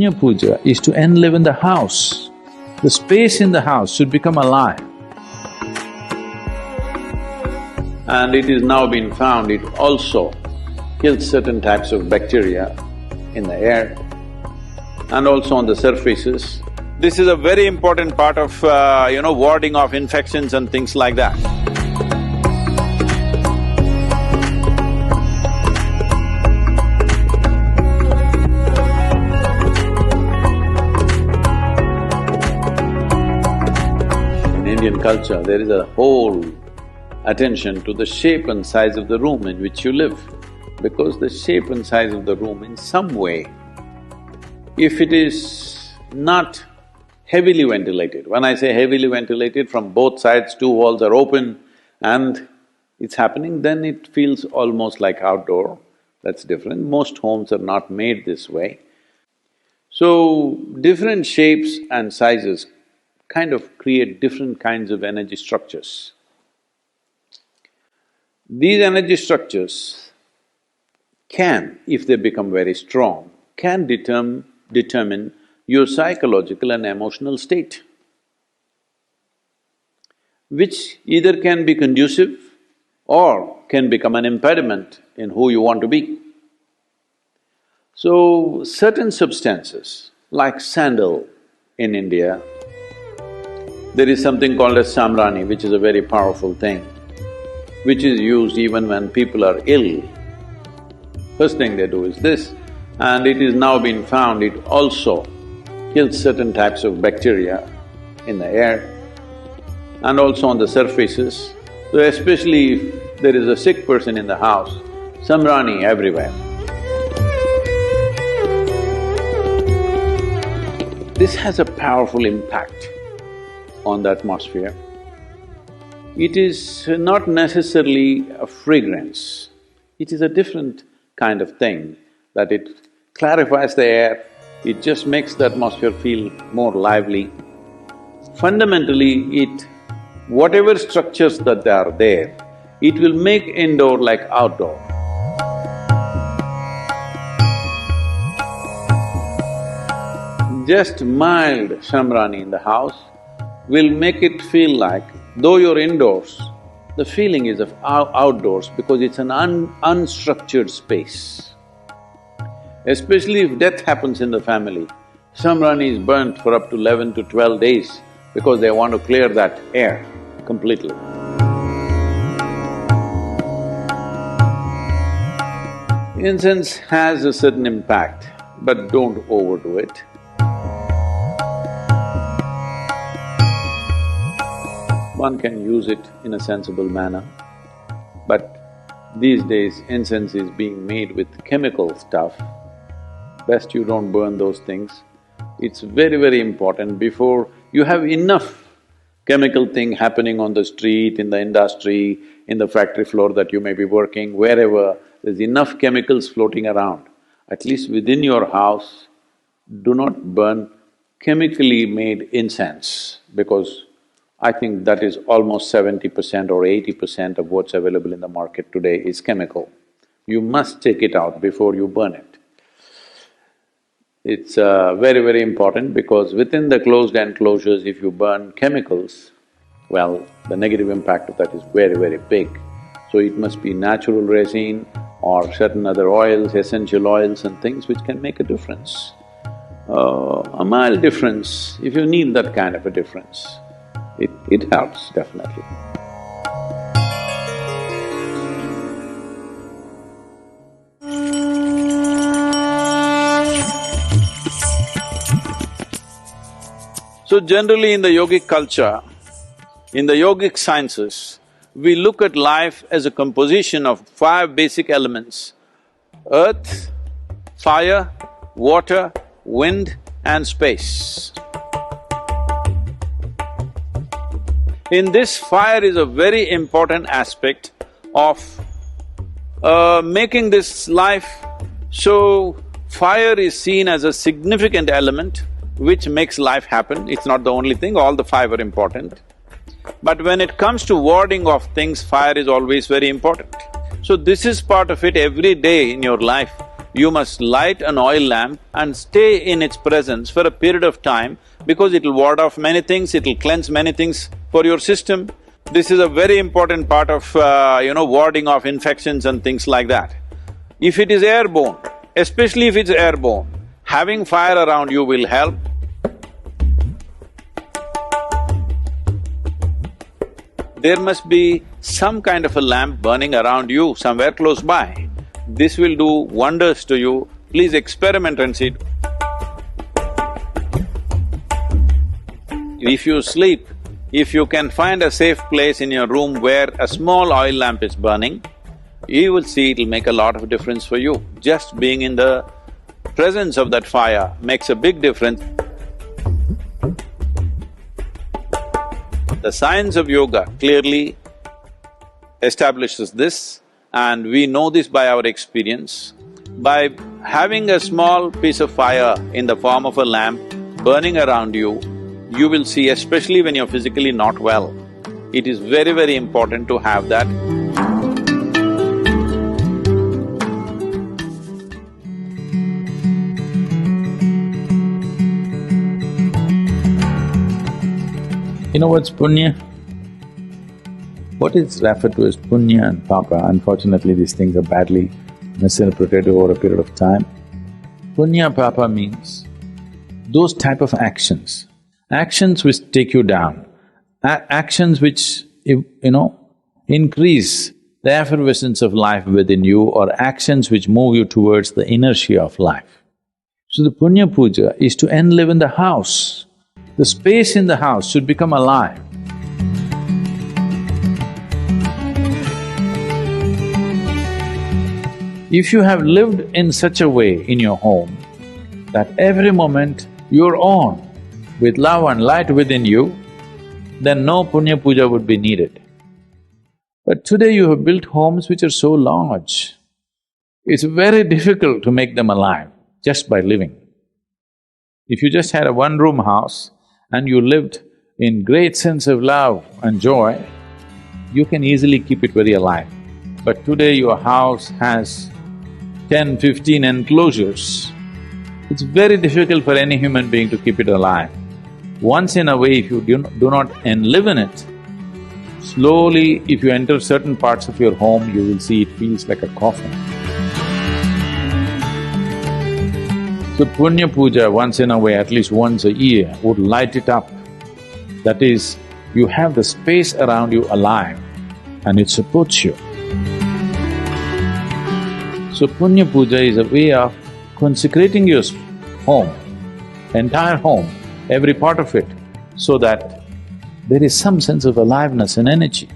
Yajna puja is to enliven the house. The space in the house should become alive. And it is now been found it also kills certain types of bacteria in the air and also on the surfaces. This is a very important part of, warding off infections and things like that. In Indian culture, there is a whole attention to the shape and size of the room in which you live, because the shape and size of the room in some way, if it is not heavily ventilated, when I say heavily ventilated, from both sides two walls are open and it's happening, then it feels almost like outdoor. That's different. Most homes are not made this way. So, different shapes and sizes kind of create different kinds of energy structures. These energy structures can, if they become very strong, can determine your psychological and emotional state, which either can be conducive or can become an impediment in who you want to be. So, certain substances, like sandal in India, there is something called as samrani, which is a very powerful thing, which is used even when people are ill. First thing they do is this, and it is now been found it also kills certain types of bacteria in the air and also on the surfaces. So especially if there is a sick person in the house, samrani everywhere. This has a powerful impact on the atmosphere. It is not necessarily a fragrance, it is a different kind of thing, that it clarifies the air, it just makes the atmosphere feel more lively. Fundamentally, whatever structures that are there, it will make indoor like outdoor. Just mild samrani in the house will make it feel like, though you're indoors, the feeling is of outdoors because it's an unstructured space. Especially if death happens in the family, samrani is burnt for up to 11 to 12 days because they want to clear that air completely. Incense has a certain impact, but don't overdo it. One can use it in a sensible manner, but these days incense is being made with chemical stuff. Best you don't burn those things. It's very, very important before you have enough chemical thing happening on the street, in the industry, in the factory floor that you may be working, wherever there's enough chemicals floating around. At least within your house, do not burn chemically made incense, because I think that is almost 70% or 80% of what's available in the market today is chemical. You must take it out before you burn it. It's very, very important because within the closed enclosures, if you burn chemicals, well, the negative impact of that is very, very big. So it must be natural resin or certain other oils, essential oils and things which can make a difference. A mild difference, if you need that kind of a difference, it helps definitely. So generally in the yogic culture, in the yogic sciences, we look at life as a composition of 5 basic elements: earth, fire, water, wind and space. In this, fire is a very important aspect of making this life. So, fire is seen as a significant element which makes life happen. It's not the only thing, all the 5 are important. But when it comes to warding off things, fire is always very important. So this is part of it every day in your life. you must light an oil lamp and stay in its presence for a period of time because it'll ward off many things, it'll cleanse many things for your system. This is a very important part of, warding off infections and things like that. If it is airborne, especially if it's airborne, having fire around you will help. There must be some kind of a lamp burning around you somewhere close by. This will do wonders to you. Please experiment and see. If you sleep, if you can find a safe place in your room where a small oil lamp is burning, you will see it'll make a lot of difference for you. Just being in the presence of that fire makes a big difference. The science of yoga clearly establishes this, and we know this by our experience. By having a small piece of fire in the form of a lamp burning around you, you will see, especially when you're physically not well, it is very, very important to have that. You know what's punya? What is referred to as punya and papa? Unfortunately, these things are badly misinterpreted over a period of time. Punya papa means those type of actions, actions which take you down, actions which, increase the effervescence of life within you, or actions which move you towards the inertia of life. So the punya puja is to enliven the house. The space in the house should become alive. If you have lived in such a way in your home that every moment you're on with love and light within you, then no punya puja would be needed. But today you have built homes which are so large, it's very difficult to make them alive just by living. If you just had a one-room house and you lived in great sense of love and joy, you can easily keep it very alive. But today your house has 10, 15 enclosures. It's very difficult for any human being to keep it alive. Once in a way, if you do not enliven it, slowly if you enter certain parts of your home, you will see it feels like a coffin. So punya puja once in a way, at least once a year, would light it up. That is, you have the space around you alive and it supports you. So punya puja is a way of consecrating your home, entire home, every part of it, so that there is some sense of aliveness and energy.